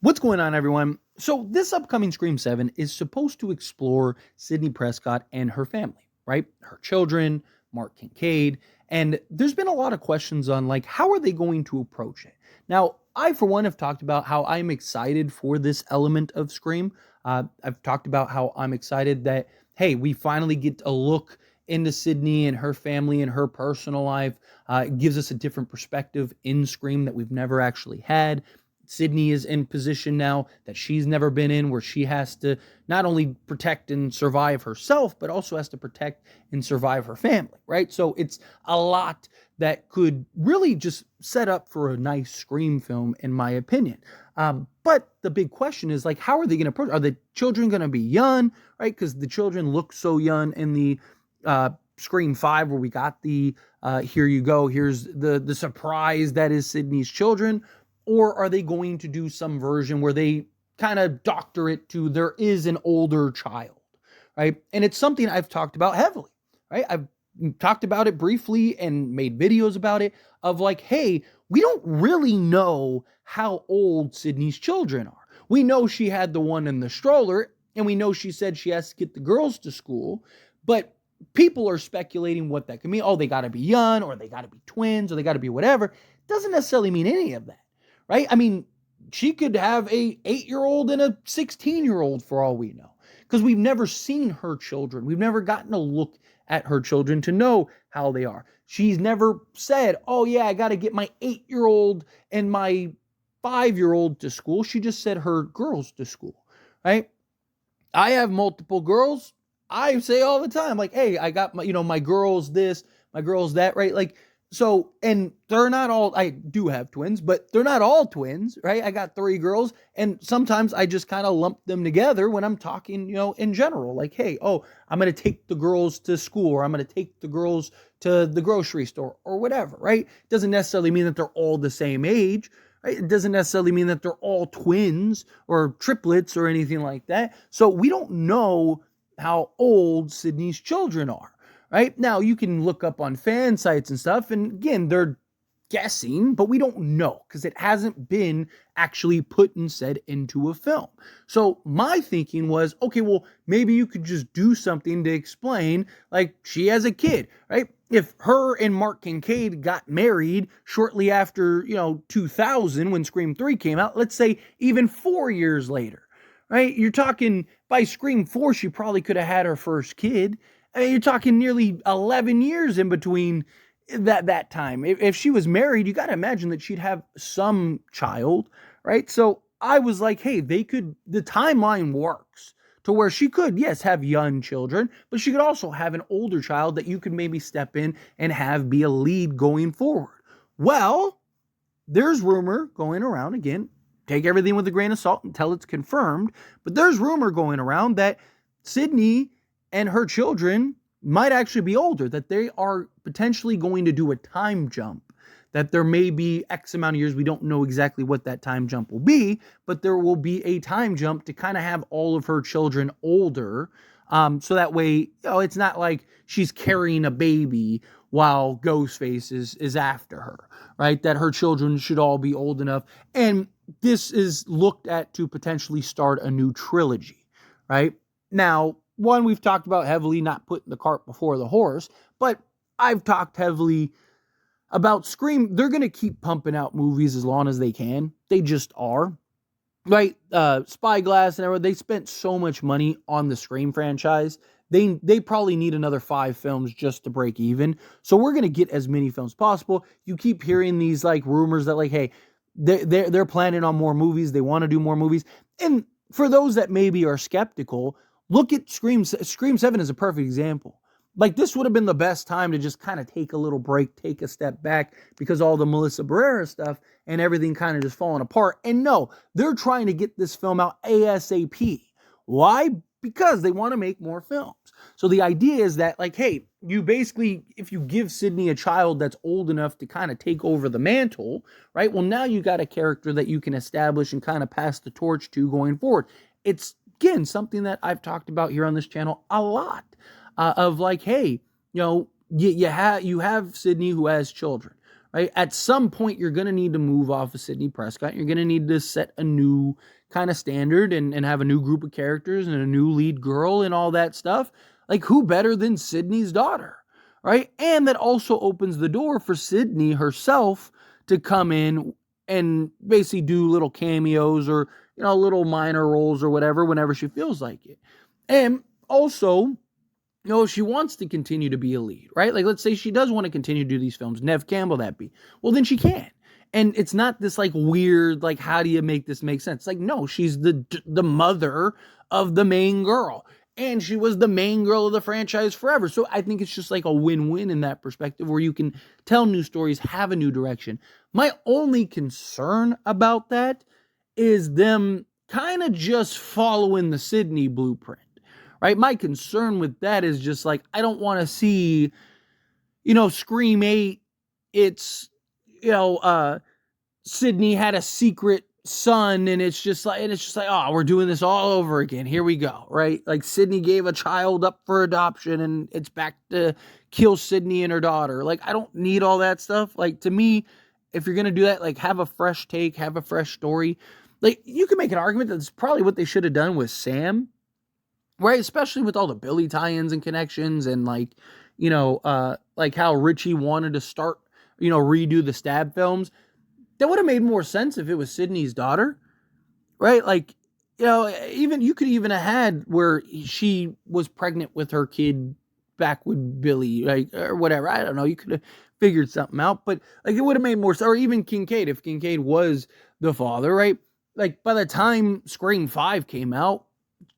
What's going on, everyone? So, this upcoming Scream 7 is supposed to explore Sidney Prescott and her family, right? Her children, Mark Kincaid, and there's been a lot of questions on like how are they going to approach it. Now, I for one have talked about how I'm excited for this element of Scream. I've talked about how I'm excited that hey, we finally get a look into Sydney and her family and her personal life. It gives us a different perspective in Scream that we've never actually had. Sydney is in position now that she's never been in, where she has to not only protect and survive herself, but also has to protect and survive her family, right? So it's a lot that could really just set up for a nice Scream film, in my opinion. But the big question is like, how are they going to approach? Are the children going to be young, right? Because the children look so young in the Scream 5, where we got the here you go, here's the surprise that is Sydney's children. Or are they going to do some version where they kind of doctor it to there is an older child, right? And it's something I've talked about heavily, right? I've talked about it briefly and made videos about it of like, hey, we don't really know how old Sydney's children are. We know she had the one in the stroller, and we know she said she has to get the girls to school, but people are speculating what that could mean. Oh, they got to be young, or they got to be twins, or they got to be whatever. Doesn't necessarily mean any of that, right? I mean, she could have a 8-year-old and a 16-year-old for all we know, because we've never seen her children. We've never gotten a look at her children to know how they are. She's never said, oh yeah, I got to get my 8-year-old and my 5-year-old to school. She just said her girls to school, right? I have multiple girls. I say all the time, like, hey, I got my girls this, my girls that, right? Like, so, and they're not all, I do have twins, but they're not all twins, right? I got 3 girls, and sometimes I just kind of lump them together when I'm talking, in general, like, hey, oh, I'm going to take the girls to school, or I'm going to take the girls to the grocery store, or whatever, right? Doesn't necessarily mean that they're all the same age, right? It doesn't necessarily mean that they're all twins or triplets or anything like that. So we don't know how old Sydney's children are. Right now, you can look up on fan sites and stuff, and again, they're guessing, but we don't know because it hasn't been actually put and said into a film. So my thinking was, okay, well, maybe you could just do something to explain, like she has a kid, right? If her and Mark Kincaid got married shortly after, 2000 when Scream 3 came out, let's say even 4 years later, right? You're talking by Scream 4, she probably could have had her first kid. I mean, you're talking nearly 11 years in between that time. If she was married, you got to imagine that she'd have some child, right? So I was like, hey, the timeline works to where she could, yes, have young children, but she could also have an older child that you could maybe step in and have be a lead going forward. Well, there's rumor going around, again, take everything with a grain of salt until it's confirmed, but there's rumor going around that Sydney and her children might actually be older, that they are potentially going to do a time jump, that there may be X amount of years. We don't know exactly what that time jump will be, but there will be a time jump to kind of have all of her children older. So that way, it's not like she's carrying a baby while Ghostface is after her, right? That her children should all be old enough. And this is looked at to potentially start a new trilogy, right? Now, one, we've talked about heavily not putting the cart before the horse, but I've talked heavily about Scream. They're going to keep pumping out movies as long as they can. They just are. Right? Spyglass and everything, they spent so much money on the Scream franchise. They probably need another 5 films just to break even. So we're going to get as many films possible. You keep hearing these like rumors that like, hey, they're planning on more movies. They want to do more movies. And for those that maybe are skeptical, look at Scream. Scream 7 is a perfect example. Like, this would have been the best time to just kind of take a little break, take a step back, because all the Melissa Barrera stuff and everything kind of just falling apart. And no, they're trying to get this film out ASAP. Why? Because they want to make more films. So the idea is that, like, hey, you basically, if you give Sydney a child that's old enough to kind of take over the mantle, right? Well, now you got a character that you can establish and kind of pass the torch to going forward. It's, again, something that I've talked about here on this channel a lot. Of like, hey, you have Sydney who has children, right? At some point, you're going to need to move off of Sidney Prescott. You're going to need to set a new kind of standard and have a new group of characters and a new lead girl and all that stuff. Like, who better than Sidney's daughter, right? And that also opens the door for Sidney herself to come in and basically do little cameos or, little minor roles or whatever whenever she feels like it. And also, if she wants to continue to be a lead, right? Like, let's say she does want to continue to do these films, Nev Campbell that be, well, then she can. And it's not this like weird, like, how do you make this make sense? Like, no, she's the mother of the main girl. And she was the main girl of the franchise forever. So I think it's just like a win-win in that perspective where you can tell new stories, have a new direction. My only concern about that is them kind of just following the Sidney blueprint. Right? My concern with that is just like, I don't want to see, Scream 8, it's, Sidney had a secret son and it's just like, oh, we're doing this all over again. Here we go. Right? Like Sidney gave a child up for adoption and it's back to kill Sidney and her daughter. Like, I don't need all that stuff. Like, to me, if you're going to do that, like, have a fresh take, have a fresh story. Like, you can make an argument that's probably what they should have done with Sam. Right, especially with all the Billy tie-ins and connections and like how Richie wanted to start, redo the Stab films. That would have made more sense if it was Sidney's daughter, right? Like, even you could even have had where she was pregnant with her kid back with Billy, like, or whatever. I don't know. You could have figured something out, but like it would have made more sense. Or even Kincaid, if Kincaid was the father, right? Like by the time Scream 5 came out,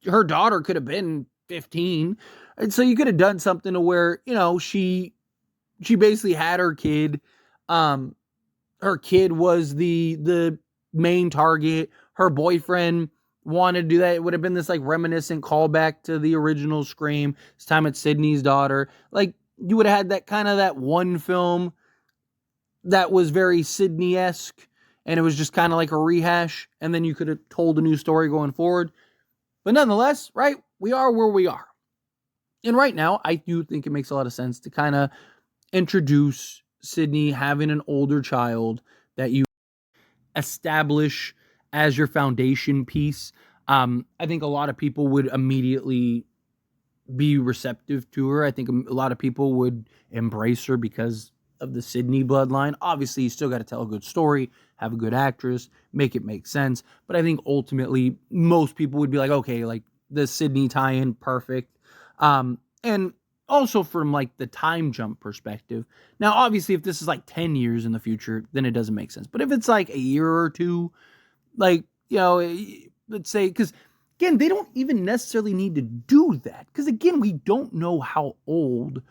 her daughter could have been 15. And so you could have done something to where, she basically had her kid. Her kid was the main target. Her boyfriend wanted to do that. It would have been this like reminiscent callback to the original Scream. This time it's Sidney's daughter. Like, you would have had that kind of that one film that was very Sidney-esque and it was just kind of like a rehash. And then you could have told a new story going forward. But nonetheless, right, we are where we are. And right now, I do think it makes a lot of sense to kind of introduce Sidney having an older child that you establish as your foundation piece. I think a lot of people would immediately be receptive to her. I think a lot of people would embrace her because of the Sidney bloodline. Obviously, you still got to tell a good story, have a good actress, make it make sense. But I think ultimately, most people would be like, okay, like the Sidney tie-in, perfect. And also from like the time jump perspective. Now, obviously, if this is like 10 years in the future, then it doesn't make sense. But if it's like a year or two, like, let's say, because again, they don't even necessarily need to do that. Because again, we don't know how old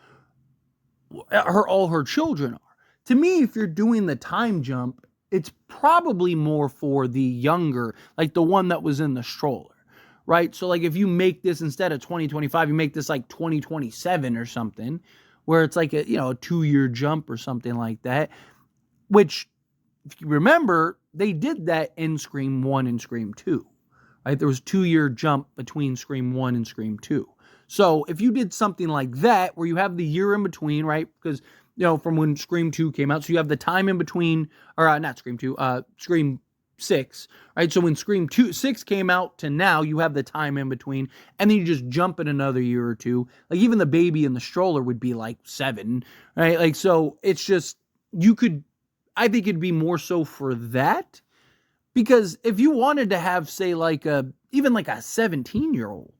all her children are. To me, if you're doing the time jump, it's probably more for the younger, like the one that was in the stroller, right? So like if you make this instead of 2025, you make this like 2027 or something, where it's like a 2-year jump or something like that, which if you remember, they did that in Scream 1 and Scream 2, right? There was a 2-year jump between Scream 1 and Scream 2. So if you did something like that, where you have the year in between, right? Because, from when Scream 2 came out, so you have the time in between, or not Scream 2, Scream 6, right? So when Scream 6 came out to now, you have the time in between, and then you just jump in another year or two. Like even the baby in the stroller would be like 7, right? Like, so it's just, I think it'd be more so for that, because if you wanted to have, say, even like a 17-year-old,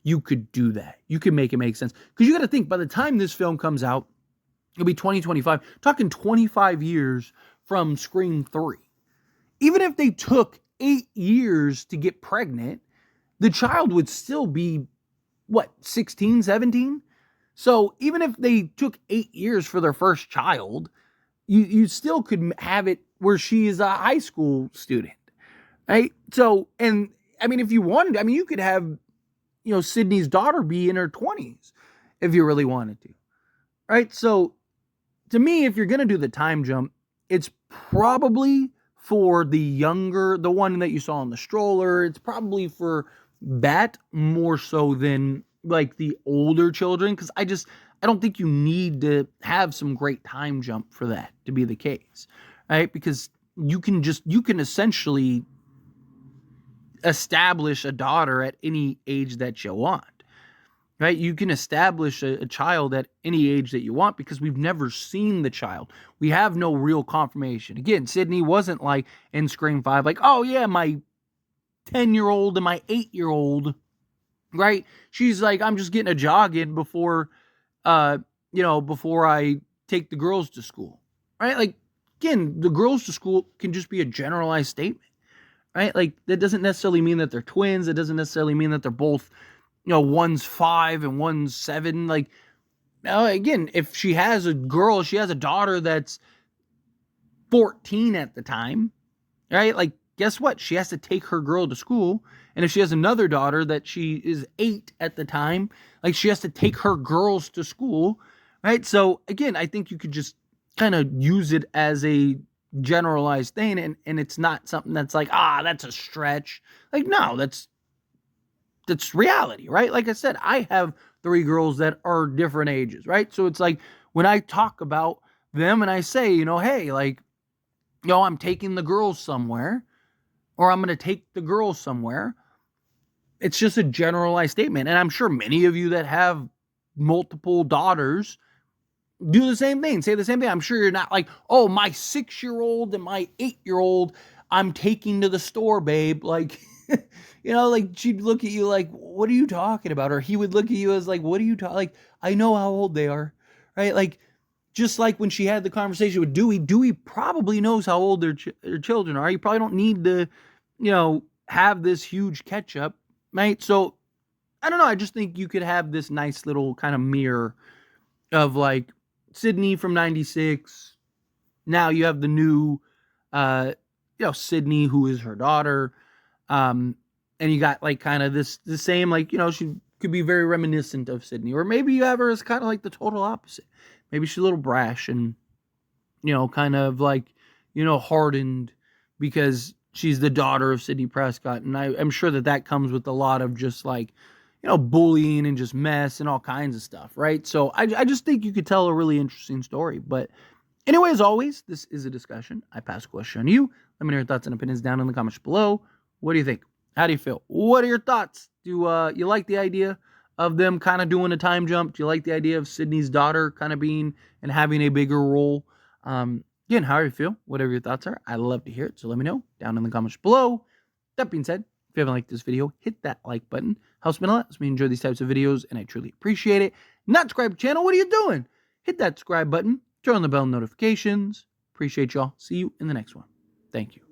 you could do that. You could make it make sense. Because you got to think, by the time this film comes out, it'll be 2025. Talking 25 years from Scream 3. Even if they took 8 years to get pregnant, the child would still be, 16, 17? So even if they took 8 years for their first child, you still could have it where she is a high school student, right? So, and I mean, if you wanted, you could have, Sidney's daughter be in her 20s if you really wanted to, right? So to me, if you're going to do the time jump, it's probably for the one that you saw in the stroller. It's probably for that more so than like the older children. Cause I don't think you need to have some great time jump for that to be the case, right? Because you can essentially establish a daughter at any age that you want, right? You can establish a child at any age that you want because we've never seen the child. We have no real confirmation. Again, Sidney wasn't like in Scream 5, like, oh yeah, my 10-year-old and my 8-year-old, right? She's like, I'm just getting a jog in before, before I take the girls to school, right? Like, again, the girls to school can just be a generalized statement, right? Like, that doesn't necessarily mean that they're twins. It doesn't necessarily mean that they're both, one's 5 and one's 7. Like, now, again, if she has a girl, she has a daughter that's 14 at the time, right? Like, guess what? She has to take her girl to school. And if she has another daughter that she is 8 at the time, like, she has to take her girls to school, right? So, again, I think you could just kind of use it as a generalized thing, and it's not something that's like, that's a stretch. Like, no, that's reality, right? Like I said, I have 3 girls that are different ages, right? So it's like when I talk about them and I say, hey, like, I'm taking the girls somewhere, or I'm going to take the girls somewhere. It's just a generalized statement. And I'm sure many of you that have multiple daughters do the same thing, say the same thing. I'm sure you're not like, oh, my 6-year-old and my 8-year-old, I'm taking to the store, babe. Like, like she'd look at you like, what are you talking about? Or he would look at you as like, what are you talking? Like, I know how old they are, right? Like, just like when she had the conversation with Dewey probably knows how old their children are. You probably don't need to, have this huge catch up, right? So I don't know. I just think you could have this nice little kind of mirror of like Sidney from 96. Now you have the new, Sidney, who is her daughter. And you got like kind of the same, like, she could be very reminiscent of Sidney, or maybe you have her as kind of like the total opposite. Maybe she's a little brash and, kind of like, hardened because she's the daughter of Sidney Prescott. And I'm sure that comes with a lot of just like, bullying and just mess and all kinds of stuff, right? So I just think you could tell a really interesting story. But anyway, as always, this is a discussion. I pass a question on you. Let me know your thoughts and opinions down in the comments below. What do you think? How do you feel? What are your thoughts? Do you like the idea of them kind of doing a time jump? Do you like the idea of Sidney's daughter kind of being and having a bigger role? Again, how do you feel? Whatever your thoughts are, I'd love to hear it. So let me know down in the comments below. That being said, if you haven't liked this video, hit that like button. Helps me a lot. Helps me enjoy these types of videos, and I truly appreciate it. Not subscribe to the channel. What are you doing? Hit that subscribe button. Turn on the bell notifications. Appreciate y'all. See you in the next one. Thank you.